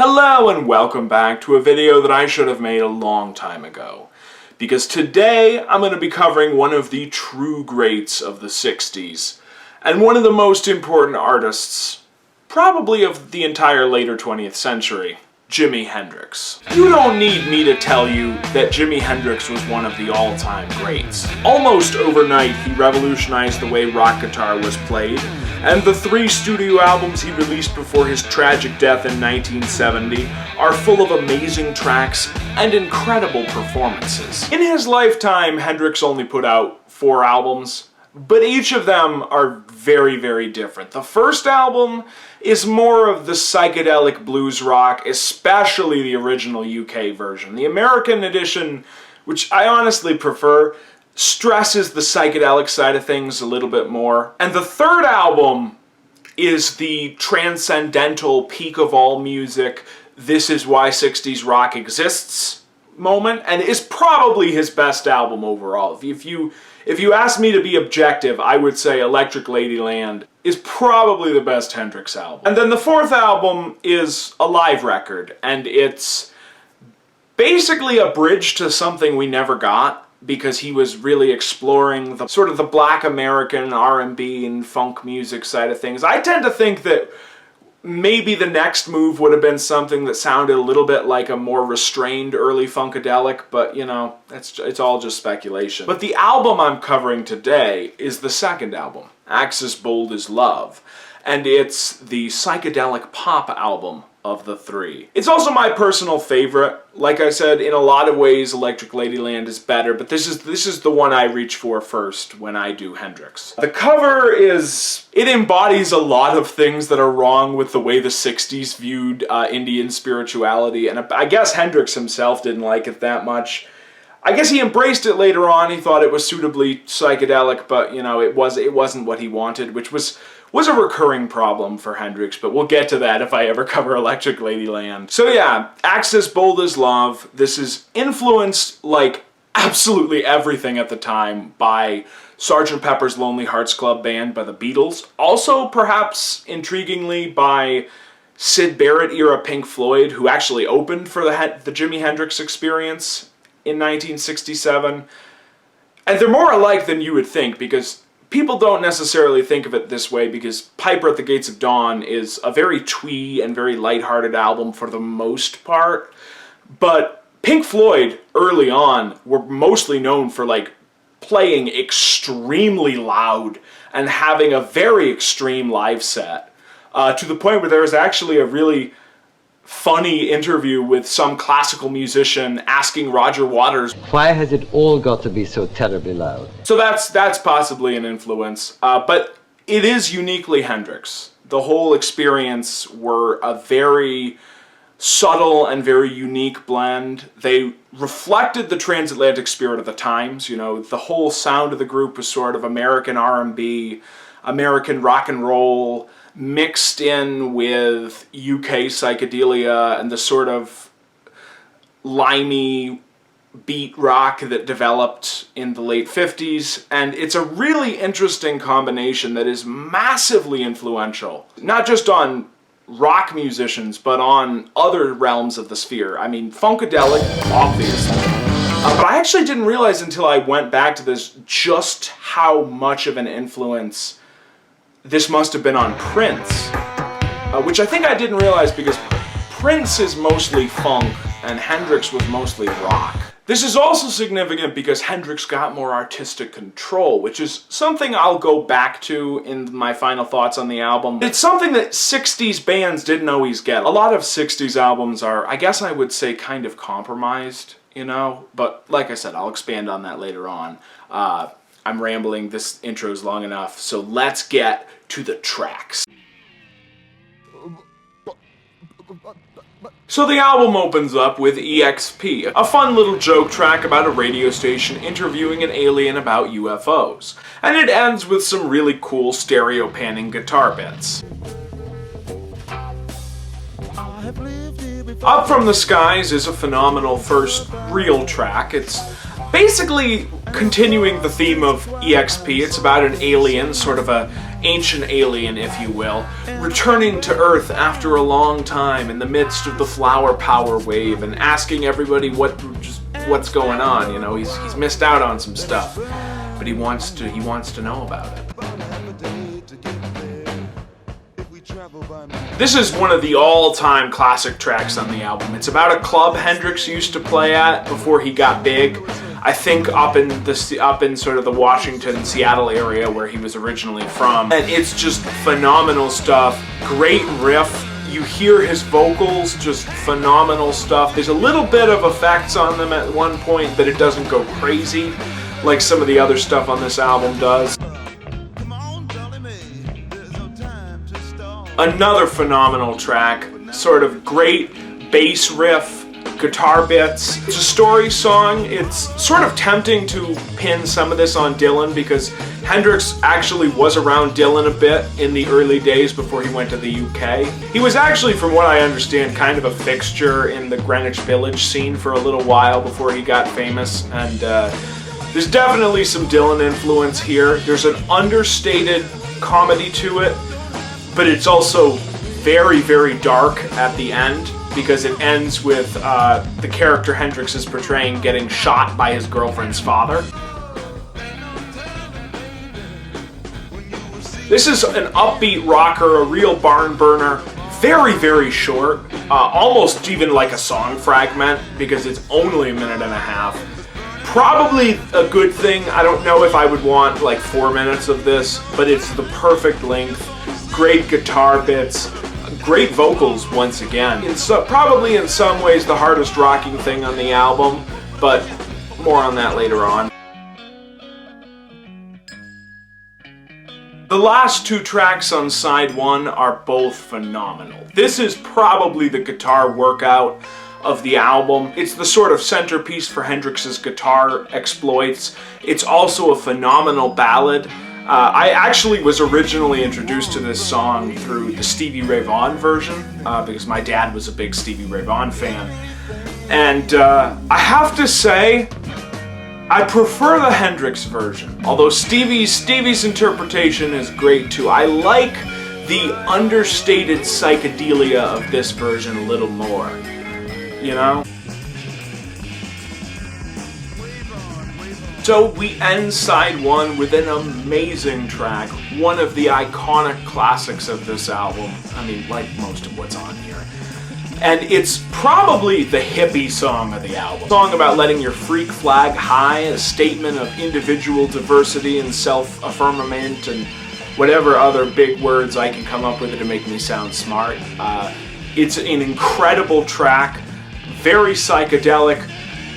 Hello and welcome back to a video that I should have made a long time ago. Because today I'm going to be covering one of the true greats of the 60s, and one of the most important artists, probably of the entire later 20th century, Jimi Hendrix. You don't need me to tell you that Jimi Hendrix was one of the all-time greats. Almost overnight, he revolutionized the way rock guitar was played, and the 3 studio albums he released before his tragic death in 1970 are full of amazing tracks and incredible performances. In his lifetime, Hendrix only put out 4 albums, but each of them are very, very different. The first album is more of the psychedelic blues rock, especially the original UK version. The American edition, which I honestly prefer, stresses the psychedelic side of things a little bit more. And the third album is the transcendental peak of all music, this is why 60s rock exists moment, and is probably his best album overall. If you ask me to be objective, I would say Electric Ladyland is probably the best Hendrix album. And then the fourth album is a live record, and it's basically a bridge to something we never got, because he was really exploring the sort of the black American R&B and funk music side of things. I tend to think that maybe the next move would have been something that sounded a little bit like a more restrained early funkadelic, but you know, it's all just speculation. But the album I'm covering today is the second album, Axis Bold as Love, and it's the psychedelic pop album of the 3. It's also my personal favorite. Like I said, in a lot of ways Electric Ladyland is better, but this is the one I reach for first when I do Hendrix. The cover it embodies a lot of things that are wrong with the way the 60s viewed Indian spirituality, and I guess Hendrix himself didn't like it that much. I guess he embraced it later on. He thought it was suitably psychedelic, but you know, it wasn't what he wanted, which was a recurring problem for Hendrix, but we'll get to that if I ever cover Electric Ladyland. So yeah, Axis Bold as Love. This is influenced, like, absolutely everything at the time by Sgt. Pepper's Lonely Hearts Club Band by the Beatles. Also, perhaps, intriguingly, by Syd Barrett-era Pink Floyd, who actually opened for the Jimi Hendrix Experience in 1967. And they're more alike than you would think, because people don't necessarily think of it this way, because Piper at the Gates of Dawn is a very twee and very lighthearted album for the most part. But Pink Floyd, early on, were mostly known for like playing extremely loud and having a very extreme live set, to the point where there was actually a really funny interview with some classical musician asking Roger Waters, why has it all got to be so terribly loud? So that's possibly an influence, but it is uniquely Hendrix. The whole experience were a very subtle and very unique blend. They reflected the transatlantic spirit of the times. You know, the whole sound of the group was sort of American R&B, American rock and roll, mixed in with UK psychedelia and the sort of limey beat rock that developed in the late 50s, and it's a really interesting combination that is massively influential, not just on rock musicians, but on other realms of the sphere. I mean, funkadelic, obviously. But I actually didn't realize until I went back to this just how much of an influence this must have been on Prince, which I think I didn't realize because Prince is mostly funk and Hendrix was mostly rock. This is also significant because Hendrix got more artistic control, which is something I'll go back to in my final thoughts on the album. It's something that 60s bands didn't always get. A lot of 60s albums are, I guess I would say, kind of compromised, you know? But like I said, I'll expand on that later on. I'm rambling, this intro's long enough, so let's get to the tracks. So the album opens up with EXP, a fun little joke track about a radio station interviewing an alien about UFOs, and it ends with some really cool stereo panning guitar bits. Up From the Skies is a phenomenal first real track. It's basically continuing the theme of EXP. It's about an alien, sort of a ancient alien, if you will, returning to Earth after a long time in the midst of the flower power wave and asking everybody what's going on. You know, he's missed out on some stuff, but he wants to know about it. This is one of the all-time classic tracks on the album. It's about a club Hendrix used to play at before he got big. I think up in sort of the Washington, Seattle area where he was originally from. And it's just phenomenal stuff. Great riff. You hear his vocals, just phenomenal stuff. There's a little bit of effects on them at one point, but it doesn't go crazy like some of the other stuff on this album does. Another phenomenal track, sort of great bass riff, guitar bits. It's a story song. It's sort of tempting to pin some of this on Dylan because Hendrix actually was around Dylan a bit in the early days before he went to the UK. He was actually, from what I understand, kind of a fixture in the Greenwich Village scene for a little while before he got famous, and there's definitely some Dylan influence here. There's an understated comedy to it, but it's also very, very dark at the end because it ends with the character Hendrix is portraying getting shot by his girlfriend's father. This is an upbeat rocker, a real barn burner, very, very short, almost even like a song fragment because it's only a minute and a half. Probably a good thing. I don't know if I would want like 4 minutes of this, but it's the perfect length. Great guitar bits, great vocals once again. Probably in some ways the hardest rocking thing on the album, but more on that later on. The last two tracks on side one are both phenomenal. This is probably the guitar workout of the album. It's the sort of centerpiece for Hendrix's guitar exploits. It's also a phenomenal ballad. I actually was originally introduced to this song through the Stevie Ray Vaughan version because my dad was a big Stevie Ray Vaughan fan. And I have to say, I prefer the Hendrix version. Although Stevie's interpretation is great too. I like the understated psychedelia of this version a little more, you know? So we end side one with an amazing track, one of the iconic classics of this album. I mean, like most of what's on here. And it's probably the hippie song of the album. A song about letting your freak flag high, a statement of individual diversity and self-affirmament and whatever other big words I can come up with to make me sound smart. It's an incredible track, very psychedelic.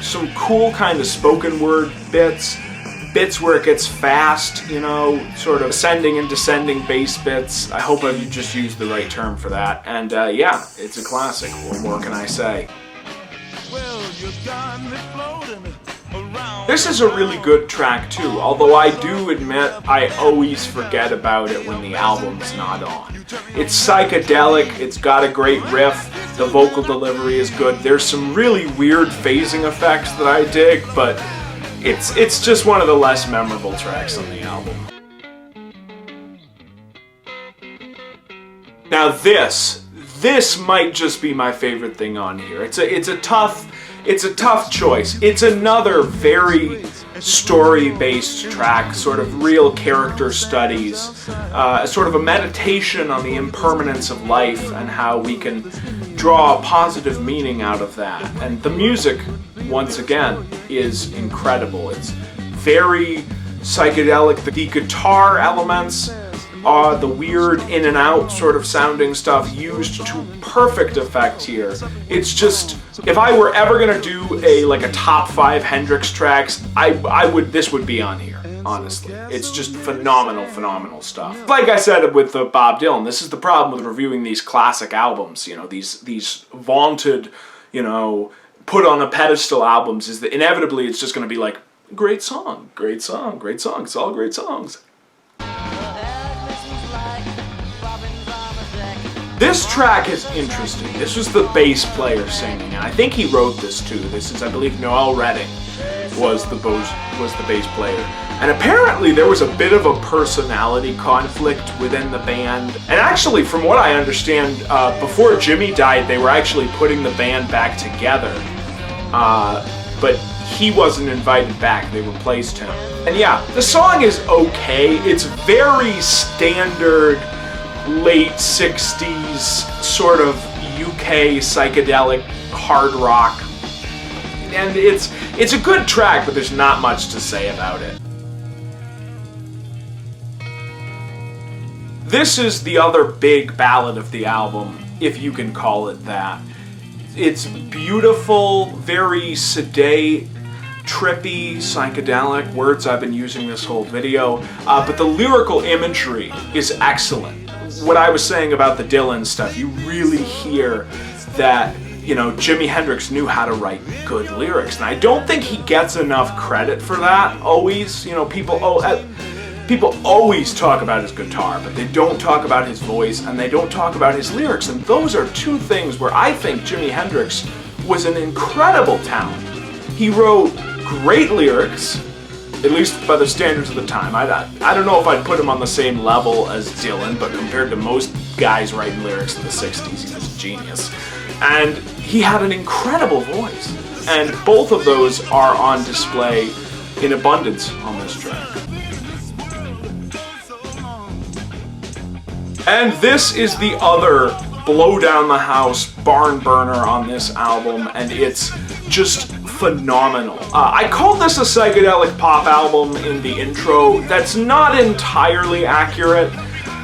Some cool kind of spoken word bits where it gets fast, you know, sort of ascending and descending bass bits. I hope I've just used the right term for that. And yeah, it's a classic. What more can I say? This is a really good track too, although I do admit I always forget about it when the album's not on. It's psychedelic, it's got a great riff, the vocal delivery is good. There's some really weird phasing effects that I dig, but it's just one of the less memorable tracks on the album. Now this might just be my favorite thing on here. It's a tough choice. It's another very story-based track, sort of real character studies, sort of a meditation on the impermanence of life and how we can draw a positive meaning out of that. And the music, once again, is incredible. It's very psychedelic. The guitar elements are the weird in and out sort of sounding stuff used to perfect effect here. It's just, if I were ever gonna do a top 5 Hendrix tracks, this would be on here, honestly. It's just phenomenal stuff. Like I said with the Bob Dylan, this is the problem with reviewing these classic albums, you know, these vaunted, you know, put on a pedestal albums, is that inevitably it's just gonna be like, great song, it's all great songs. This track is interesting. This was the bass player singing, and I think he wrote this too. This is, I believe, Noel Redding was the bass player. And apparently there was a bit of a personality conflict within the band. And actually, from what I understand, before Jimmy died, they were actually putting the band back together. But he wasn't invited back, they replaced him. And yeah, the song is okay. It's very standard late 60s sort of UK psychedelic hard rock. And it's a good track, but there's not much to say about it. This is the other big ballad of the album, if you can call it that. It's beautiful, very sedate, trippy, psychedelic, words I've been using this whole video, but the lyrical imagery is excellent. What I was saying about the Dylan stuff, you really hear that, you know, Jimi Hendrix knew how to write good lyrics, and I don't think he gets enough credit for that, always. You know, people always talk about his guitar, but they don't talk about his voice, and they don't talk about his lyrics, and those are two things where I think Jimi Hendrix was an incredible talent. He wrote great lyrics, at least by the standards of the time. I don't know if I'd put him on the same level as Dylan, but compared to most guys writing lyrics in the 60s, he was a genius. And he had an incredible voice, and both of those are on display in abundance on this track. And this is the other blow down the house barn burner on this album, and it's just phenomenal. I called this a psychedelic pop album in the intro. That's not entirely accurate,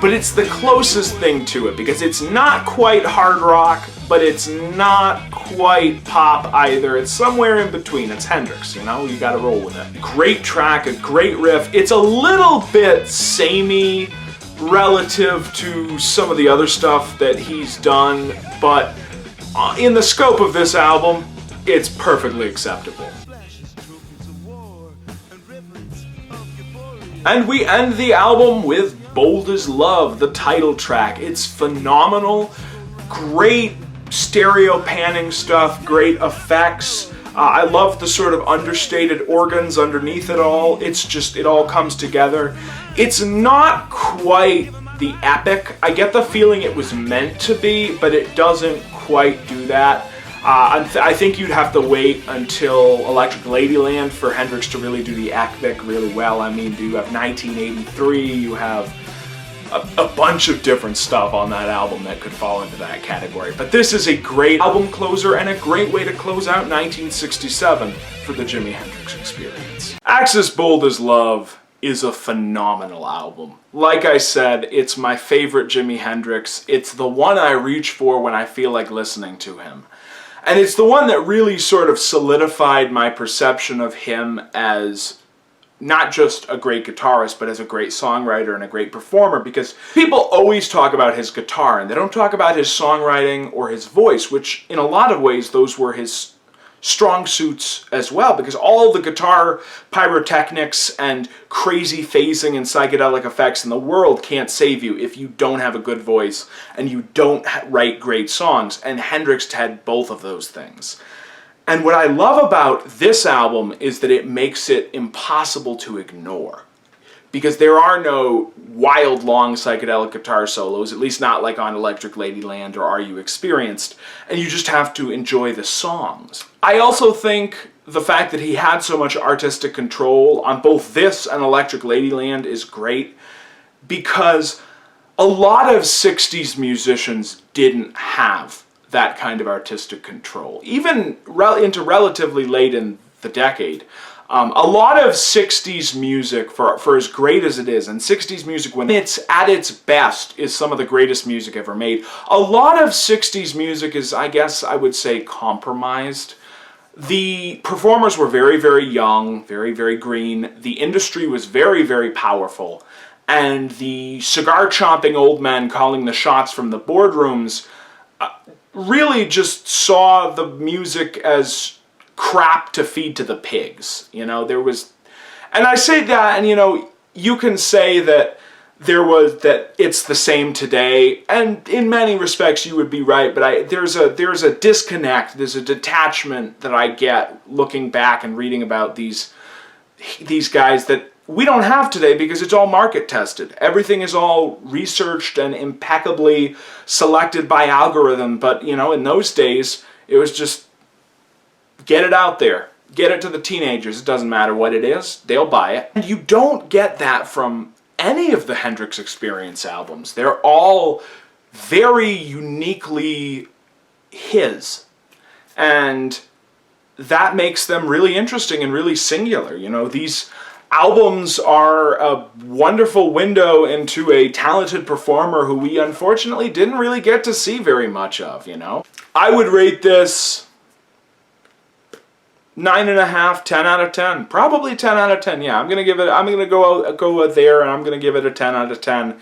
but it's the closest thing to it, because it's not quite hard rock, but it's not quite pop either. It's somewhere in between. It's Hendrix, you know, you gotta roll with it. Great track, a great riff. It's a little bit samey relative to some of the other stuff that he's done, but in the scope of this album, it's perfectly acceptable. And we end the album with Bold as Love, the title track. It's phenomenal, great stereo panning stuff, great effects. I love the sort of understated organs underneath it all. It's just, it all comes together. It's not quite the epic. I get the feeling it was meant to be, but it doesn't quite do that. I think you'd have to wait until Electric Ladyland for Hendrix to really do the epic really well. I mean, you have 1983, you have a bunch of different stuff on that album that could fall into that category. But this is a great album closer and a great way to close out 1967 for the Jimi Hendrix experience. Axis Bold as Love is a phenomenal album. Like I said, it's my favorite Jimi Hendrix. It's the one I reach for when I feel like listening to him. And it's the one that really sort of solidified my perception of him as not just a great guitarist, but as a great songwriter and a great performer, because people always talk about his guitar, and they don't talk about his songwriting or his voice, which in a lot of ways those were his strong suits as well, because all the guitar pyrotechnics and crazy phasing and psychedelic effects in the world can't save you if you don't have a good voice and you don't write great songs, and Hendrix had both of those things. And what I love about this album is that it makes it impossible to ignore, because there are no wild, long psychedelic guitar solos, at least not like on Electric Ladyland or Are You Experienced, and you just have to enjoy the songs. I also think the fact that he had so much artistic control on both this and Electric Ladyland is great, because a lot of 60s musicians didn't have that kind of artistic control, even into relatively late in the decade. A lot of 60s music, for as great as it is, and 60s music when it's at its best is some of the greatest music ever made. A lot of 60s music is, I guess I would say, compromised. The performers were very, very young, very, very green. The industry was very, very powerful. And the cigar-chomping old men calling the shots from the boardrooms really just saw the music as crap to feed to the pigs. You know, there was, and I say that, and you know, you can say that that it's the same today, and in many respects you would be right, but there's a disconnect, there's a detachment that I get looking back and reading about these guys, that we don't have today because it's all market tested. Everything is all researched and impeccably selected by algorithm. But, you know, in those days, it was just get it out there. Get it to the teenagers. It doesn't matter what it is. They'll buy it. And you don't get that from any of the Hendrix Experience albums. They're all very uniquely his. And that makes them really interesting and really singular. You know, these albums are a wonderful window into a talented performer who we unfortunately didn't really get to see very much of, you know. I would rate this 9.5, 10 out of 10. Probably 10 out of 10, yeah. I'm gonna go there and I'm gonna give it a 10 out of 10.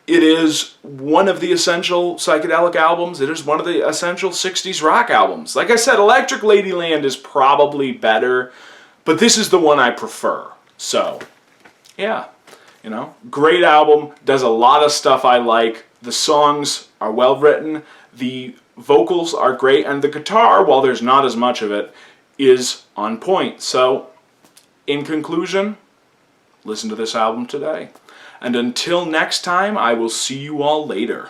It is one of the essential psychedelic albums. It is one of the essential 60s rock albums. Like I said, Electric Ladyland is probably better, but this is the one I prefer. So, yeah, you know, great album, does a lot of stuff I like. The songs are well written, the vocals are great, and the guitar, while there's not as much of it, is on point. So, in conclusion, listen to this album today. And until next time, I will see you all later.